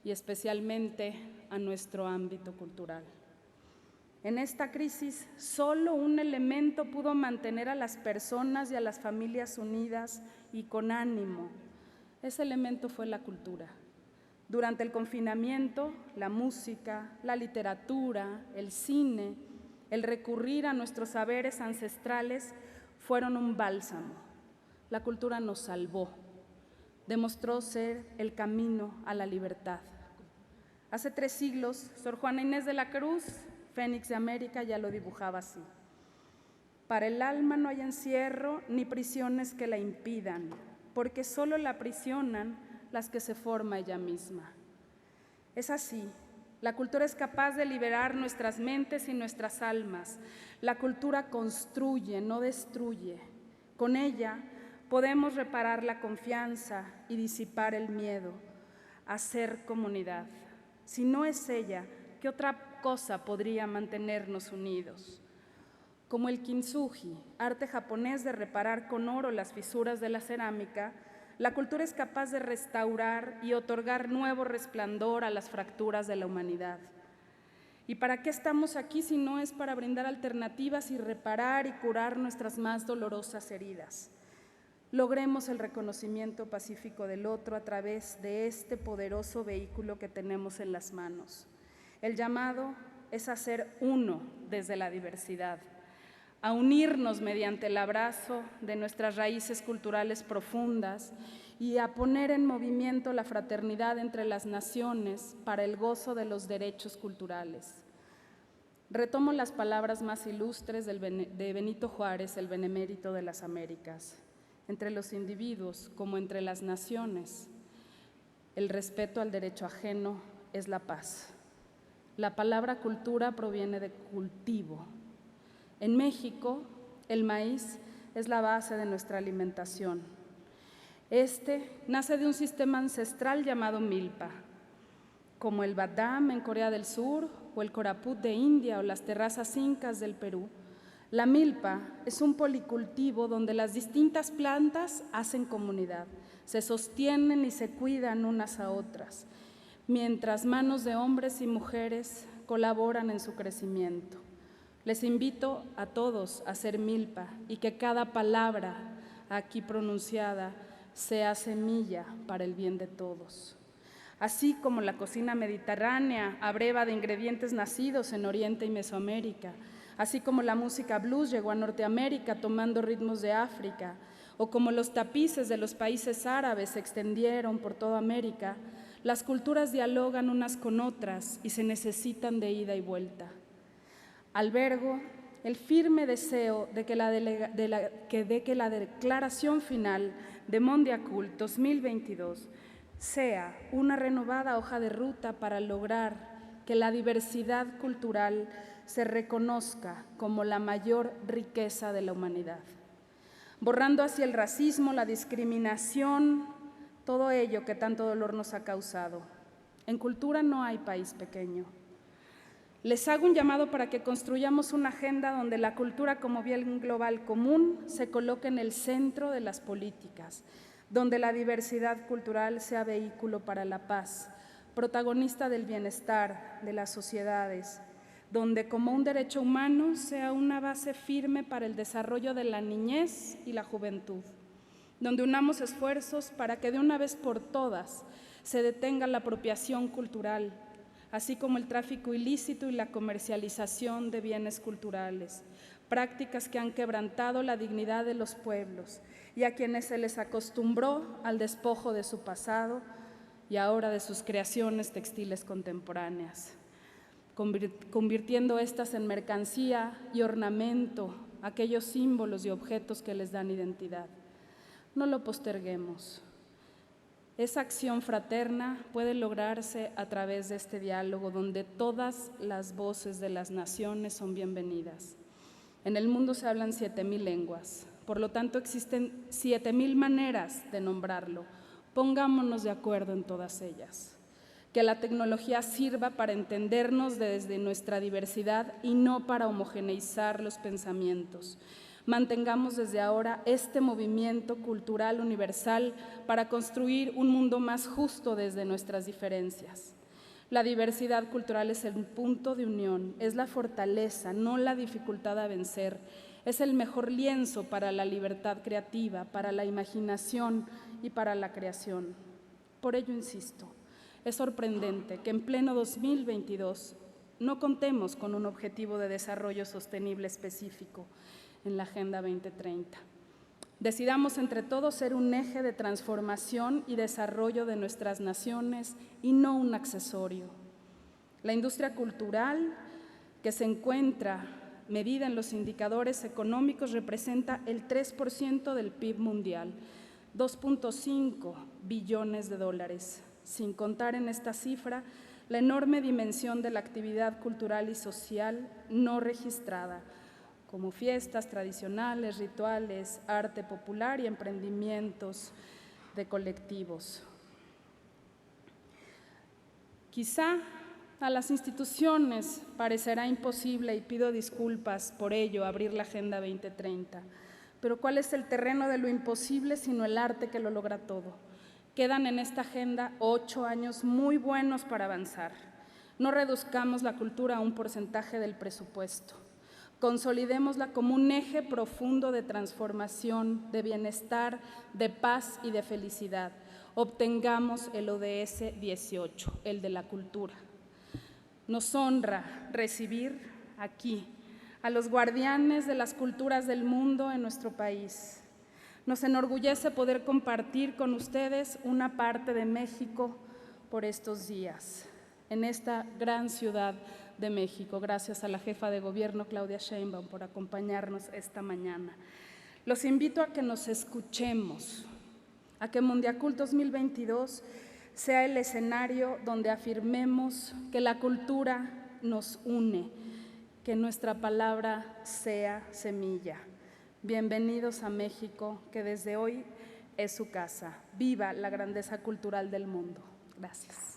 y especialmente a nuestro ámbito cultural. En esta crisis, solo un elemento pudo mantener a las personas y a las familias unidas y con ánimo. Ese elemento fue la cultura. Durante el confinamiento, la música, la literatura, el cine, el recurrir a nuestros saberes ancestrales fueron un bálsamo. La cultura nos salvó, demostró ser el camino a la libertad. Hace 3 siglos, Sor Juana Inés de la Cruz, Fénix de América, ya lo dibujaba así. Para el alma no hay encierro ni prisiones que la impidan, porque solo la aprisionan las que se forma ella misma. Es así, la cultura es capaz de liberar nuestras mentes y nuestras almas. La cultura construye, no destruye. Con ella podemos reparar la confianza y disipar el miedo, hacer comunidad. Si no es ella, ¿qué otra cosa podría mantenernos unidos? Como el kintsugi, arte japonés de reparar con oro las fisuras de la cerámica, la cultura es capaz de restaurar y otorgar nuevo resplandor a las fracturas de la humanidad. ¿Y para qué estamos aquí si no es para brindar alternativas y reparar y curar nuestras más dolorosas heridas? Logremos el reconocimiento pacífico del otro a través de este poderoso vehículo que tenemos en las manos. El llamado es a ser uno desde la diversidad, a unirnos mediante el abrazo de nuestras raíces culturales profundas y a poner en movimiento la fraternidad entre las naciones para el gozo de los derechos culturales. Retomo las palabras más ilustres de Benito Juárez, el benemérito de las Américas. entre los individuos como entre las naciones. El respeto al derecho ajeno es la paz. La palabra cultura proviene de cultivo. En México, el maíz es la base de nuestra alimentación. Este nace de un sistema ancestral llamado milpa, como el badam en Corea del Sur o el coraput de India o las terrazas incas del Perú. La milpa es un policultivo donde las distintas plantas hacen comunidad, se sostienen y se cuidan unas a otras, mientras manos de hombres y mujeres colaboran en su crecimiento. Les invito a todos a ser milpa y que cada palabra aquí pronunciada sea semilla para el bien de todos. Así como la cocina mediterránea abreva de ingredientes nacidos en Oriente y Mesoamérica, así como la música blues llegó a Norteamérica tomando ritmos de África, o como los tapices de los países árabes se extendieron por toda América, las culturas dialogan unas con otras y se necesitan de ida y vuelta. Albergo el firme deseo de que la declaración final de Mondiacult 2022 sea una renovada hoja de ruta para lograr que la diversidad cultural se reconozca como la mayor riqueza de la humanidad, borrando así el racismo, la discriminación, todo ello que tanto dolor nos ha causado. En cultura no hay país pequeño. Les hago un llamado para que construyamos una agenda donde la cultura como bien global común se coloque en el centro de las políticas, donde la diversidad cultural sea vehículo para la paz, protagonista del bienestar de las sociedades, donde como un derecho humano sea una base firme para el desarrollo de la niñez y la juventud, donde unamos esfuerzos para que de una vez por todas se detenga la apropiación cultural, así como el tráfico ilícito y la comercialización de bienes culturales, prácticas que han quebrantado la dignidad de los pueblos y a quienes se les acostumbró al despojo de su pasado y ahora de sus creaciones textiles contemporáneas, convirtiendo estas en mercancía y ornamento, aquellos símbolos y objetos que les dan identidad. No lo posterguemos. Esa acción fraterna puede lograrse a través de este diálogo donde todas las voces de las naciones son bienvenidas. En el mundo se hablan 7,000 lenguas, por lo tanto existen 7,000 maneras de nombrarlo. Pongámonos de acuerdo en todas ellas. Que la tecnología sirva para entendernos desde nuestra diversidad y no para homogeneizar los pensamientos. Mantengamos desde ahora este movimiento cultural universal para construir un mundo más justo desde nuestras diferencias. La diversidad cultural es el punto de unión, es la fortaleza, no la dificultad a vencer. Es el mejor lienzo para la libertad creativa, para la imaginación y para la creación. Por ello insisto, es sorprendente que en pleno 2022 no contemos con un objetivo de desarrollo sostenible específico en la Agenda 2030. Decidamos entre todos ser un eje de transformación y desarrollo de nuestras naciones y no un accesorio. La industria cultural, que se encuentra medida en los indicadores económicos, representa el 3% del PIB mundial, 2.5 billones de dólares, sin contar en esta cifra la enorme dimensión de la actividad cultural y social no registrada, como fiestas tradicionales, rituales, arte popular y emprendimientos de colectivos. Quizá a las instituciones parecerá imposible, y pido disculpas por ello, abrir la Agenda 2030, pero ¿cuál es el terreno de lo imposible sino el arte que lo logra todo? Quedan en esta agenda 8 años muy buenos para avanzar. No reduzcamos la cultura a un porcentaje del presupuesto. Consolidémosla como un eje profundo de transformación, de bienestar, de paz y de felicidad. Obtengamos el ODS 18, el de la cultura. Nos honra recibir aquí a los guardianes de las culturas del mundo en nuestro país. Nos enorgullece poder compartir con ustedes una parte de México por estos días, en esta gran ciudad de México. Gracias a la jefa de gobierno, Claudia Sheinbaum, por acompañarnos esta mañana. Los invito a que nos escuchemos, a que Mundiacult 2022 sea el escenario donde afirmemos que la cultura nos une, que nuestra palabra sea semilla. Bienvenidos a México, que desde hoy es su casa. Viva la grandeza cultural del mundo. Gracias.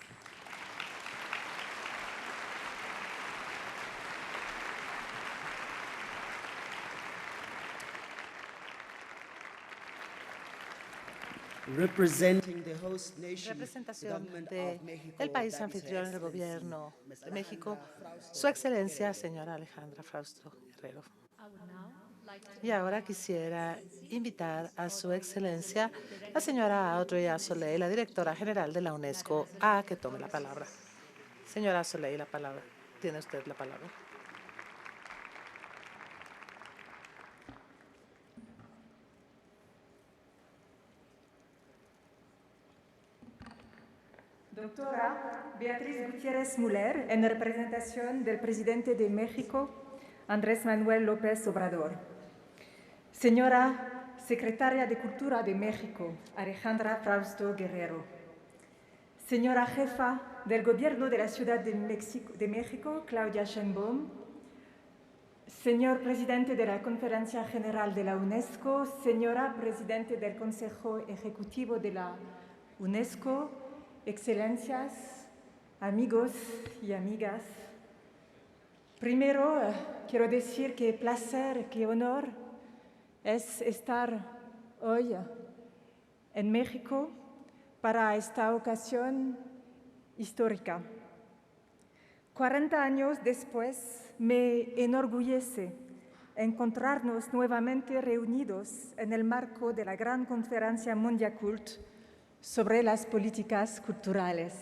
Representación del país anfitrión del gobierno de México, Su Excelencia, señora Alejandra Frausto Guerrero. Y ahora quisiera invitar a Su Excelencia, la señora Audrey Azoulay, la directora general de la UNESCO, a que tome la palabra. Señora Azoulay, la palabra. Tiene usted la palabra. Doctora Beatriz Gutiérrez Müller, en representación del presidente de México, Andrés Manuel López Obrador. Señora Secretaria de Cultura de México, Alejandra Frausto Guerrero. Señora Jefa del Gobierno de la Ciudad de México, Claudia Sheinbaum. Señor Presidente de la Conferencia General de la UNESCO, Señora Presidente del Consejo Ejecutivo de la UNESCO, Excelencias, amigos y amigas. Primero, quiero decir qué placer, qué honor es estar hoy en México para esta ocasión histórica. 40 años después, me enorgullece encontrarnos nuevamente reunidos en el marco de la gran conferencia Mundiacult sobre las políticas culturales.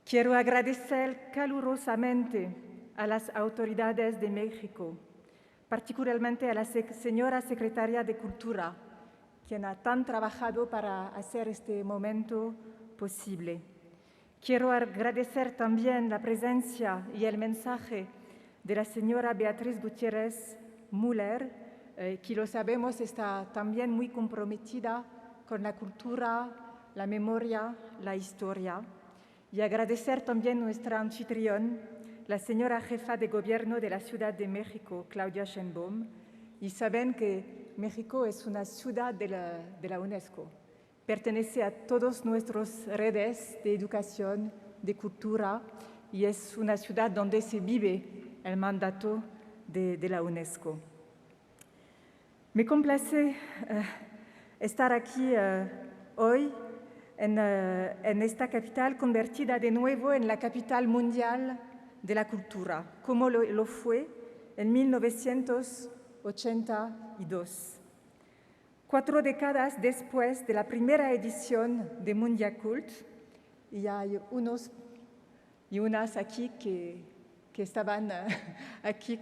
Quiero agradecer calurosamente a las autoridades de México, particularmente a la señora Secretaria de Cultura, quien ha tan trabajado para hacer este momento posible. Quiero agradecer también la presencia y el mensaje de la señora Beatriz Gutiérrez Müller, que lo sabemos está también muy comprometida con la cultura, la memoria, la historia. Y agradecer también a nuestra anfitrión, la señora jefa de gobierno de la Ciudad de México, Claudia Sheinbaum. Y saben que México es una ciudad de la UNESCO. Pertenece a todas nuestras redes de educación, de cultura, y es una ciudad donde se vive el mandato de la UNESCO. Me complace estar aquí hoy en esta capital convertida de nuevo en la capital mundial de la cultura, como lo fue en 1982. 4 décadas después de la primera edición de Mundiacult, y hay unos y unas aquí que estaban aquí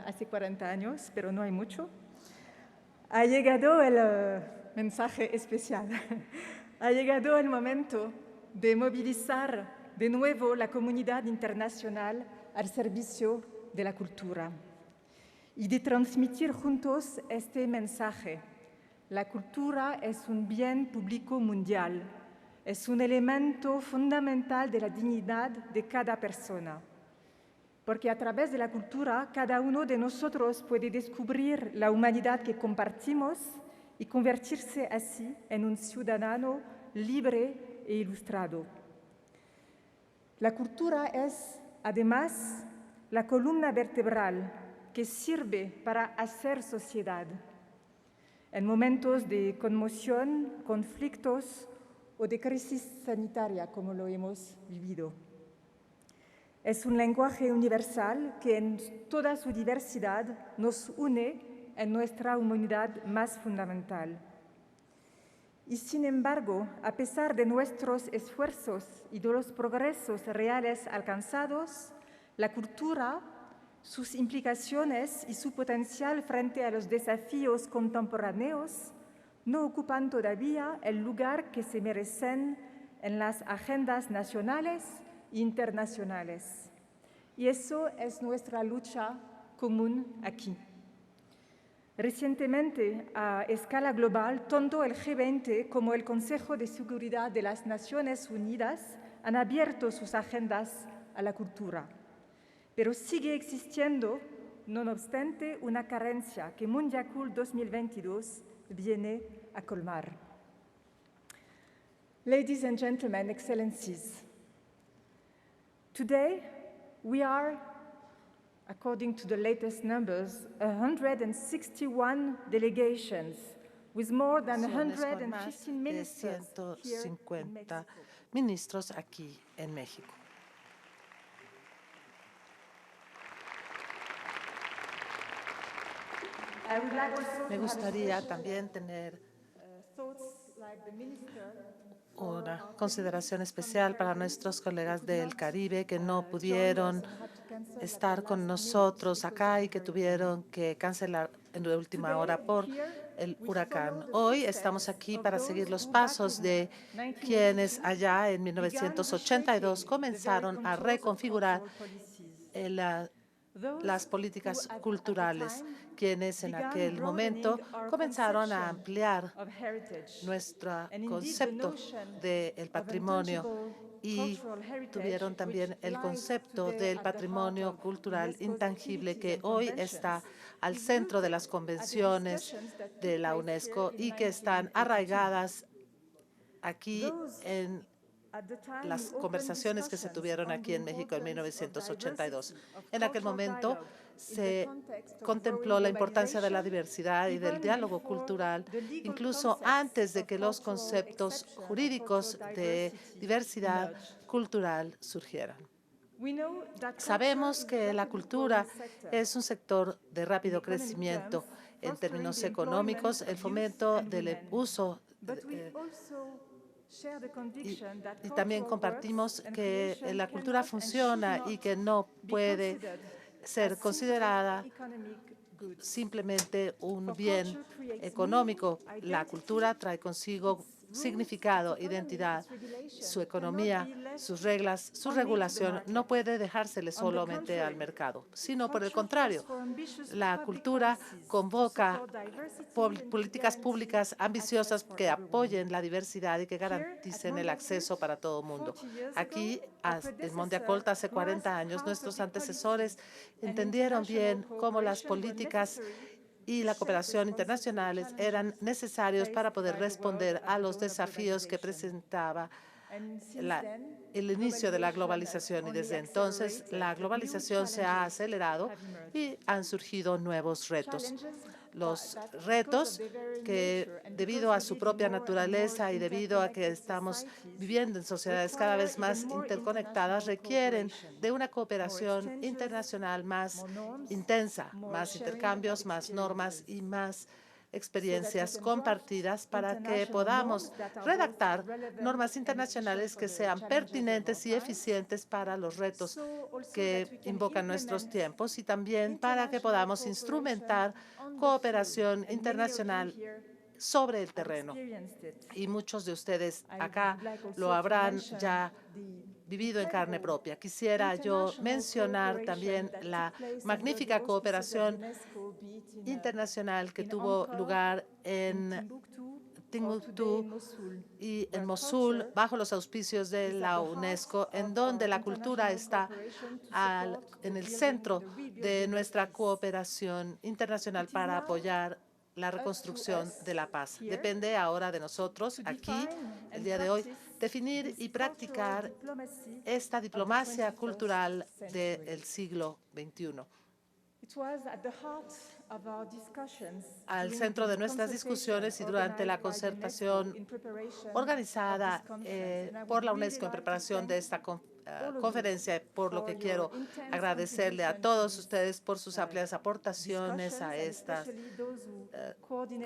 hace 40 años, pero no hay mucho, ha llegado el mensaje especial. Ha llegado el momento de movilizar de nuevo la comunidad internacional al servicio de la cultura y de transmitir juntos este mensaje. La cultura es un bien público mundial, es un elemento fundamental de la dignidad de cada persona, porque a través de la cultura cada uno de nosotros puede descubrir la humanidad que compartimos y convertirse así en un ciudadano libre e ilustrado. La cultura es, además, la columna vertebral que sirve para hacer sociedad. En momentos de conmoción, conflictos o de crisis sanitaria como lo hemos vivido. Es un lenguaje universal que en toda su diversidad nos une en nuestra humanidad más fundamental. Y sin embargo, a pesar de nuestros esfuerzos y de los progresos reales alcanzados, la cultura, sus implicaciones y su potencial frente a los desafíos contemporáneos no ocupan todavía el lugar que se merecen en las agendas nacionales e internacionales. Y eso es nuestra lucha común aquí. Recientemente, a escala global, tanto el G20 como el Consejo de Seguridad de las Naciones Unidas han abierto sus agendas a la cultura. Pero sigue existiendo, no obstante, una carencia que Mondiacult 2022 viene a colmar. Ladies and gentlemen, excellencies, today we are, according to the latest numbers, 161 delegations with more than 150 ministers here in 150 ministros aquí en México. Me gustaría también tener una consideración especial para nuestros colegas del Caribe que no pudieron estar con nosotros acá y que tuvieron que cancelar en la última hora por el huracán. Hoy estamos aquí para seguir los pasos de quienes allá en 1982 comenzaron a reconfigurar las políticas culturales, quienes en aquel momento comenzaron a ampliar nuestro concepto del patrimonio y tuvieron también el concepto del patrimonio cultural intangible que hoy está al centro de las convenciones de la UNESCO y que están arraigadas aquí en las conversaciones que se tuvieron aquí en México en 1982. En aquel momento se contempló la importancia de la diversidad y del diálogo cultural, incluso antes de que los conceptos jurídicos de diversidad cultural surgieran. Sabemos que la cultura es un sector de rápido crecimiento en términos económicos, el fomento del uso y también compartimos que la cultura funciona y que no puede ser considerada simplemente un bien económico. La cultura trae consigo significado, identidad, su economía, sus reglas, su regulación no puede dejársele solamente al mercado, sino por el contrario, la cultura convoca políticas públicas ambiciosas que apoyen la diversidad y que garanticen el acceso para todo el mundo. Aquí, en Mondiacult, hace 40 años, nuestros antecesores entendieron bien cómo las políticas y la cooperación internacionales eran necesarios para poder responder a los desafíos que presentaba el inicio de la globalización. Y desde entonces la globalización se ha acelerado y han surgido nuevos retos. Los retos que, debido a su propia naturaleza y debido a que estamos viviendo en sociedades cada vez más interconectadas, requieren de una cooperación internacional más intensa, más intercambios, más normas y más experiencias compartidas para que podamos redactar normas internacionales que sean pertinentes y eficientes para los retos que invocan nuestros tiempos y también para que podamos instrumentar cooperación internacional sobre el terreno. Y muchos de ustedes acá lo habrán ya vivido en carne propia. Quisiera yo mencionar también la magnífica cooperación internacional que tuvo lugar en Timbuktu y en Mosul, bajo los auspicios de la UNESCO, en donde la cultura está en el centro de nuestra cooperación internacional para apoyar la reconstrucción de la paz. Depende ahora de nosotros, aquí, el día de hoy, definir y practicar esta diplomacia cultural del siglo XXI. Al centro de nuestras discusiones y durante la concertación organizada por la UNESCO en preparación de esta conferencia, por lo que quiero agradecerle a todos ustedes por sus amplias aportaciones a estas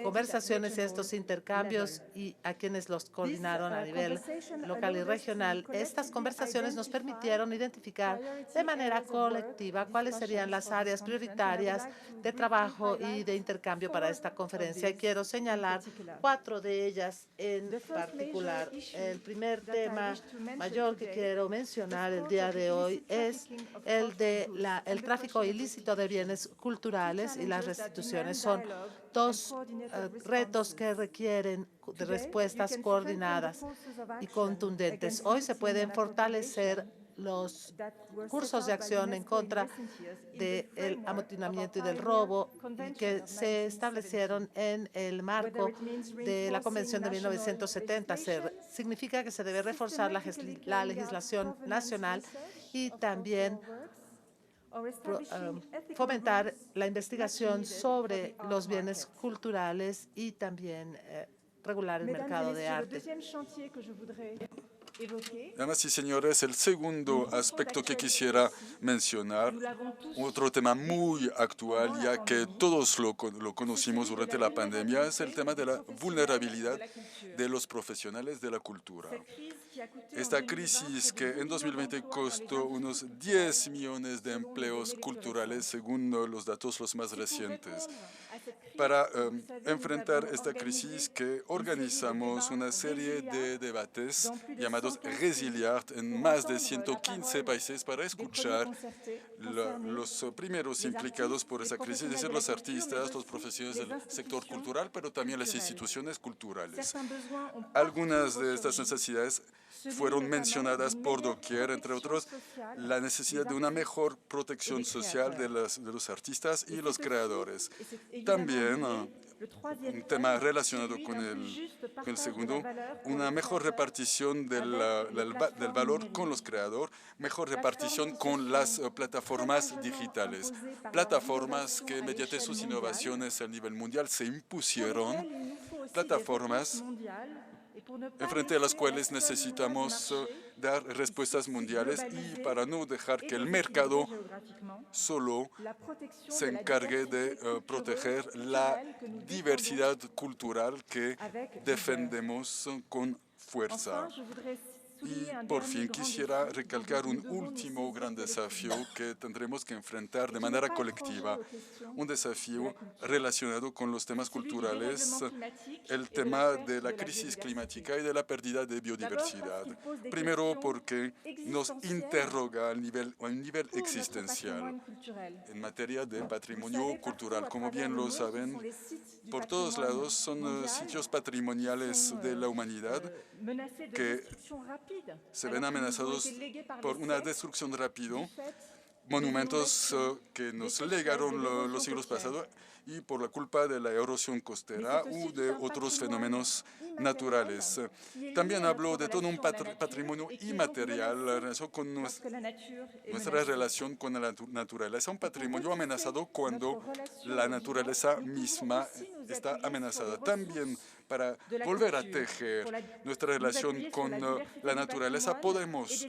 conversaciones y estos intercambios y a quienes los coordinaron a nivel local y regional. Estas conversaciones nos permitieron identificar de manera colectiva cuáles serían las áreas prioritarias de trabajo y de intercambio para esta conferencia. Y quiero señalar 4 de ellas en particular. El primer tema mayor que quiero mencionar mencionar el día de hoy es el de el tráfico ilícito de bienes culturales y las restituciones. Son dos retos que requieren de respuestas coordinadas y contundentes. Hoy se pueden fortalecer los cursos de acción en contra del amotinamiento y del robo que se establecieron en el marco de la Convención de 1970. Significa que se debe reforzar la legislación nacional y también fomentar la investigación sobre los bienes culturales y también regular el mercado de arte. Damas y señores, el segundo aspecto que quisiera mencionar, otro tema muy actual, ya que todos lo conocimos durante la pandemia, es el tema de la vulnerabilidad de los profesionales de la cultura. Esta crisis que en 2020 costó unos 10 millones de empleos culturales, según los datos los más recientes. Para enfrentar esta crisis que organizamos una serie de debates llamados Resiliart en más de 115 países para escuchar los primeros implicados por esa crisis, es decir, los artistas, los profesionales del sector cultural, pero también las instituciones culturales. Algunas de estas necesidades fueron mencionadas por doquier, entre otros, la necesidad de una mejor protección social de los artistas y los creadores. También, un tema relacionado con el segundo, una mejor repartición del valor con los creadores, mejor repartición con las plataformas digitales. Plataformas que mediante sus innovaciones a nivel mundial se impusieron, plataformas enfrente a las cuales necesitamos dar respuestas mundiales y para no dejar que el mercado solo se encargue de proteger la diversidad cultural que defendemos con fuerza. Y por fin quisiera recalcar un último gran desafío que tendremos que enfrentar de manera colectiva, un desafío relacionado con los temas culturales, el tema de la crisis climática y de la pérdida de biodiversidad. Primero porque nos interroga a un nivel existencial en materia de patrimonio cultural. Como bien lo saben, por todos lados son sitios patrimoniales de la humanidad que se ven amenazados por una destrucción rápida, monumentos que nos legaron los siglos pasados y por la culpa de la erosión costera u de otros fenómenos naturales. También hablo de todo un patrimonio inmaterial con nuestra relación con la naturaleza, un patrimonio amenazado cuando la naturaleza misma está amenazada. También para volver a tejer nuestra relación con la naturaleza podemos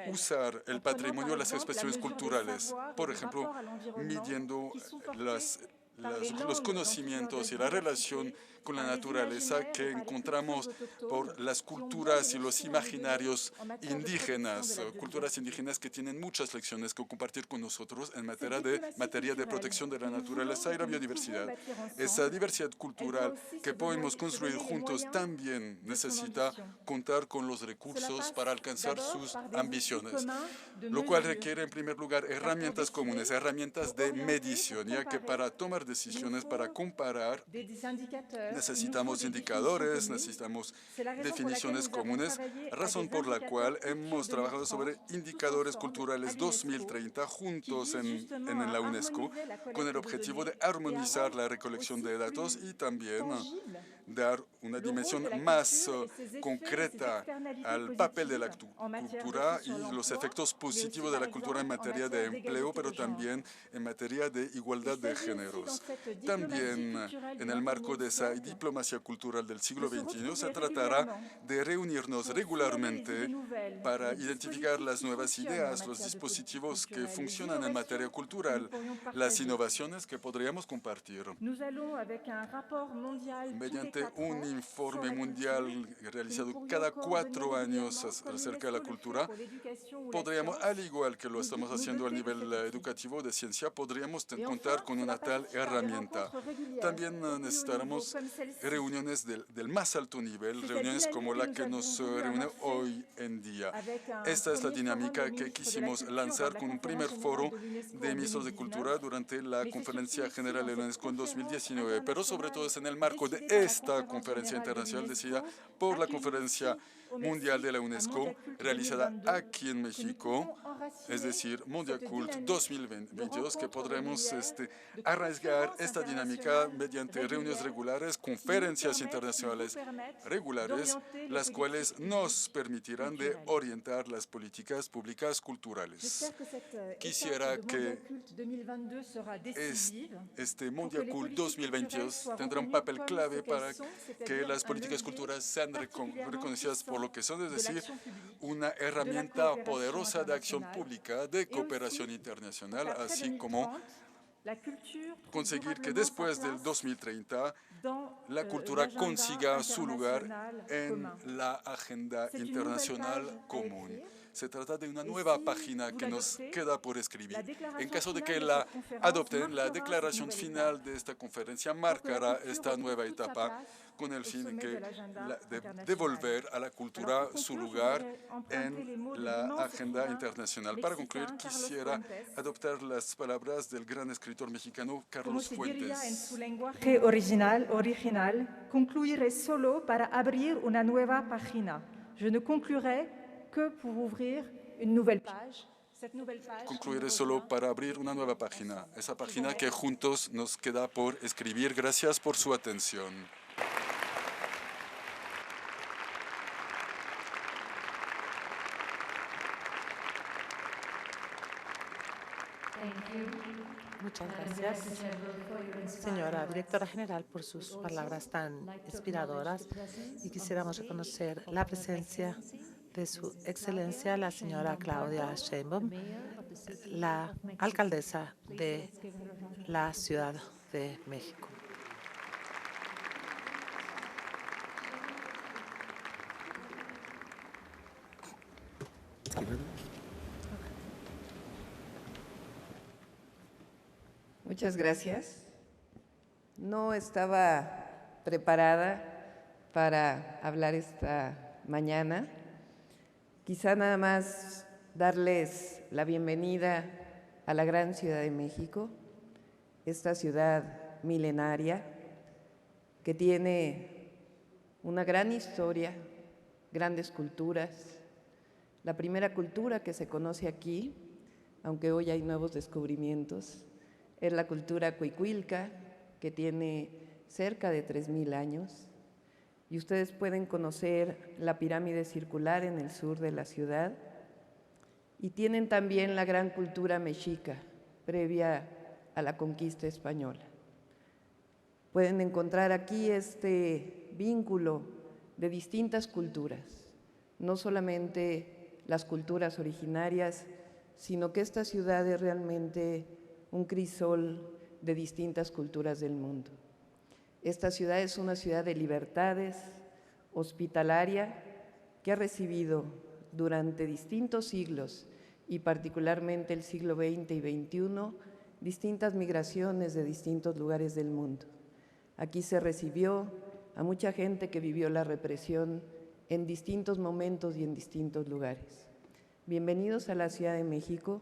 usar el patrimonio, las expresiones culturales, por ejemplo, midiendo los conocimientos y la relación con la naturaleza que encontramos por las culturas y los imaginarios indígenas, culturas indígenas que tienen muchas lecciones que compartir con nosotros en materia de protección de la naturaleza y la biodiversidad. Esa diversidad cultural que podemos construir juntos también necesita contar con los recursos para alcanzar sus ambiciones, lo cual requiere en primer lugar herramientas comunes, herramientas de medición, ya que para tomar decisiones, para comparar, necesitamos indicadores, necesitamos definiciones comunes, razón por la cual hemos trabajado sobre indicadores culturales 2030 juntos en la UNESCO, con el objetivo de armonizar la recolección de datos y también dar una dimensión más concreta al papel de la cultura y los efectos positivos de la cultura en materia de empleo, pero también en materia de igualdad de géneros. También en el marco de esa diplomacia cultural del siglo XXI se tratará de reunirnos regularmente para identificar las nuevas ideas, los dispositivos que funcionan en materia cultural, las innovaciones que podríamos compartir. Mediante un informe mundial realizado cada 4 años acerca de la cultura, podríamos, al igual que lo estamos haciendo a nivel educativo de ciencia, podríamos contar con una tal herramienta. También necesitaremos reuniones del más alto nivel, reuniones como la que nos reúne hoy en día. Esta es la dinámica que quisimos lanzar con un primer foro de ministros de Cultura durante la Conferencia General de la UNESCO en 2019, pero sobre todo es en el marco de esta conferencia internacional decidida por la Conferencia Mundial de la UNESCO, realizada aquí en México, es decir, Mondiacult 2022, que podremos arraigar esta dinámica mediante reuniones regulares, conferencias internacionales regulares, las cuales nos permitirán de orientar las políticas públicas culturales. Quisiera que este Mondiacult 2022 tendrá un papel clave para que las políticas culturales sean reconocidas por lo que son, es decir, una herramienta poderosa de acción pública, de cooperación internacional, así como conseguir que después del 2030 la cultura consiga su lugar en la agenda internacional común. Se trata de una nueva página que nos queda por escribir. En caso de que la adopten, la declaración final de esta conferencia marcará esta nueva etapa con el fin de devolver a la cultura su lugar en la agenda internacional. Para concluir, quisiera adoptar las palabras del gran escritor mexicano Carlos Fuentes. En su lenguaje original, concluiré solo para abrir una nueva página. Je ne conclurai que pour ouvrir une nouvelle page. Concluiré solo para abrir una nueva página, esa página que juntos nos queda por escribir. Gracias por su atención. Muchas gracias, señora directora general, por sus palabras tan inspiradoras, y quisiéramos reconocer la presencia de su excelencia, la señora Claudia Sheinbaum, la alcaldesa de la Ciudad de México. Muchas gracias. No estaba preparada para hablar esta mañana. Quizá nada más darles la bienvenida a la gran Ciudad de México, esta ciudad milenaria que tiene una gran historia, grandes culturas. La primera cultura que se conoce aquí, aunque hoy hay nuevos descubrimientos, es la cultura cuicuilca, que tiene cerca de 3,000 años. Y ustedes pueden conocer la pirámide circular en el sur de la ciudad. Y tienen también la gran cultura mexica, previa a la conquista española. Pueden encontrar aquí este vínculo de distintas culturas, no solamente las culturas originarias, sino que esta ciudad es realmente un crisol de distintas culturas del mundo. Esta ciudad es una ciudad de libertades, hospitalaria, que ha recibido durante distintos siglos, y particularmente el siglo XX y XXI, distintas migraciones de distintos lugares del mundo. Aquí se recibió a mucha gente que vivió la represión en distintos momentos y en distintos lugares. Bienvenidos a la Ciudad de México,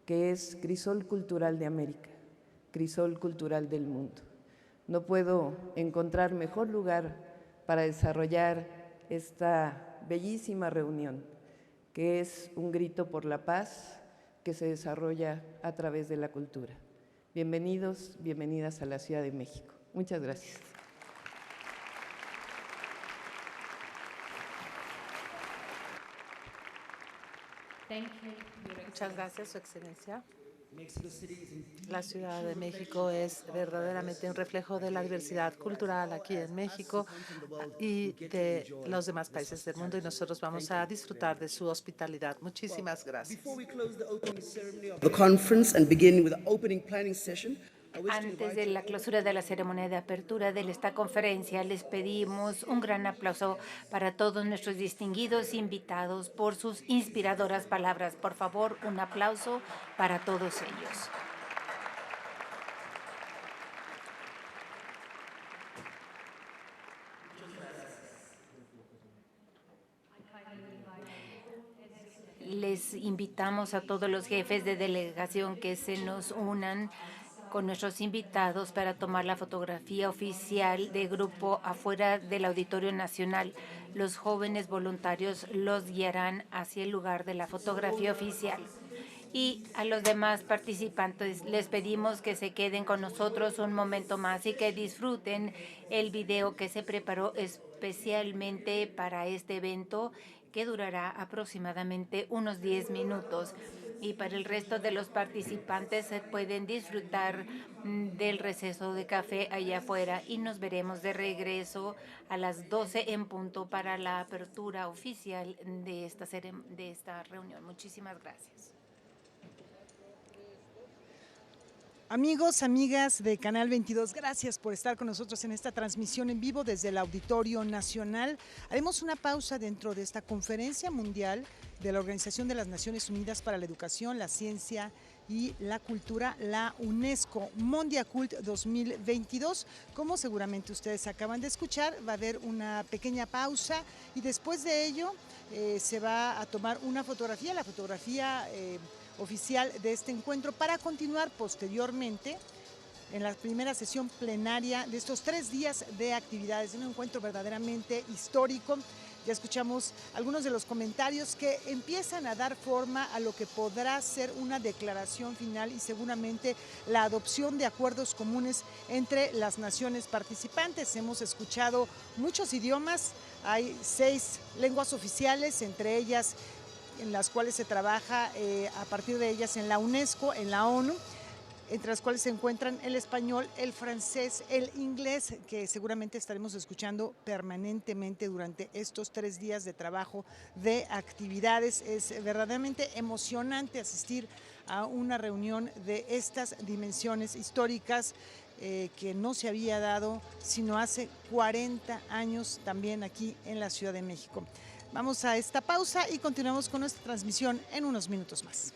que es crisol cultural de América, crisol cultural del mundo. No puedo encontrar mejor lugar para desarrollar esta bellísima reunión, que es un grito por la paz que se desarrolla a través de la cultura. Bienvenidos, bienvenidas a la Ciudad de México. Muchas gracias. Muchas gracias, Su Excelencia. La Ciudad de México es verdaderamente un reflejo de la diversidad cultural aquí en México y de los demás países del mundo, y nosotros vamos a disfrutar de su hospitalidad. Muchísimas gracias. Antes de la clausura de la ceremonia de apertura de esta conferencia, les pedimos un gran aplauso para todos nuestros distinguidos invitados por sus inspiradoras palabras. Por favor, un aplauso para todos ellos. les invitamos a todos los jefes de delegación que se nos unan con nuestros invitados para tomar la fotografía oficial de grupo afuera del Auditorio Nacional. Los jóvenes voluntarios los guiarán hacia el lugar de la fotografía oficial. Y a los demás participantes les pedimos que se queden con nosotros un momento más y que disfruten el video que se preparó especialmente para este evento, que durará aproximadamente unos 10 minutos. Y para el resto de los participantes se pueden disfrutar del receso de café allá afuera, y nos veremos de regreso a las 12 en punto para la apertura oficial de esta reunión. Muchísimas gracias. Amigos, amigas de Canal 22, gracias por estar con nosotros en esta transmisión en vivo desde el Auditorio Nacional. Haremos una pausa dentro de esta conferencia mundial de la Organización de las Naciones Unidas para la Educación, la Ciencia y la Cultura, la UNESCO, Mondiacult 2022. Como seguramente ustedes acaban de escuchar, va a haber una pequeña pausa y después de ello se va a tomar una fotografía, la fotografía oficial de este encuentro, para continuar posteriormente en la primera sesión plenaria de estos 3 días de actividades, un encuentro verdaderamente histórico. Ya escuchamos algunos de los comentarios que empiezan a dar forma a lo que podrá ser una declaración final y seguramente la adopción de acuerdos comunes entre las naciones participantes. Hemos escuchado muchos idiomas, hay 6 lenguas oficiales, entre ellas en las cuales se trabaja a partir de ellas en la UNESCO, en la ONU, entre las cuales se encuentran el español, el francés, el inglés, que seguramente estaremos escuchando permanentemente durante estos 3 días de trabajo de actividades. Es verdaderamente emocionante asistir a una reunión de estas dimensiones históricas que no se había dado sino hace 40 años también aquí en la Ciudad de México. Vamos a esta pausa y continuamos con nuestra transmisión en unos minutos más.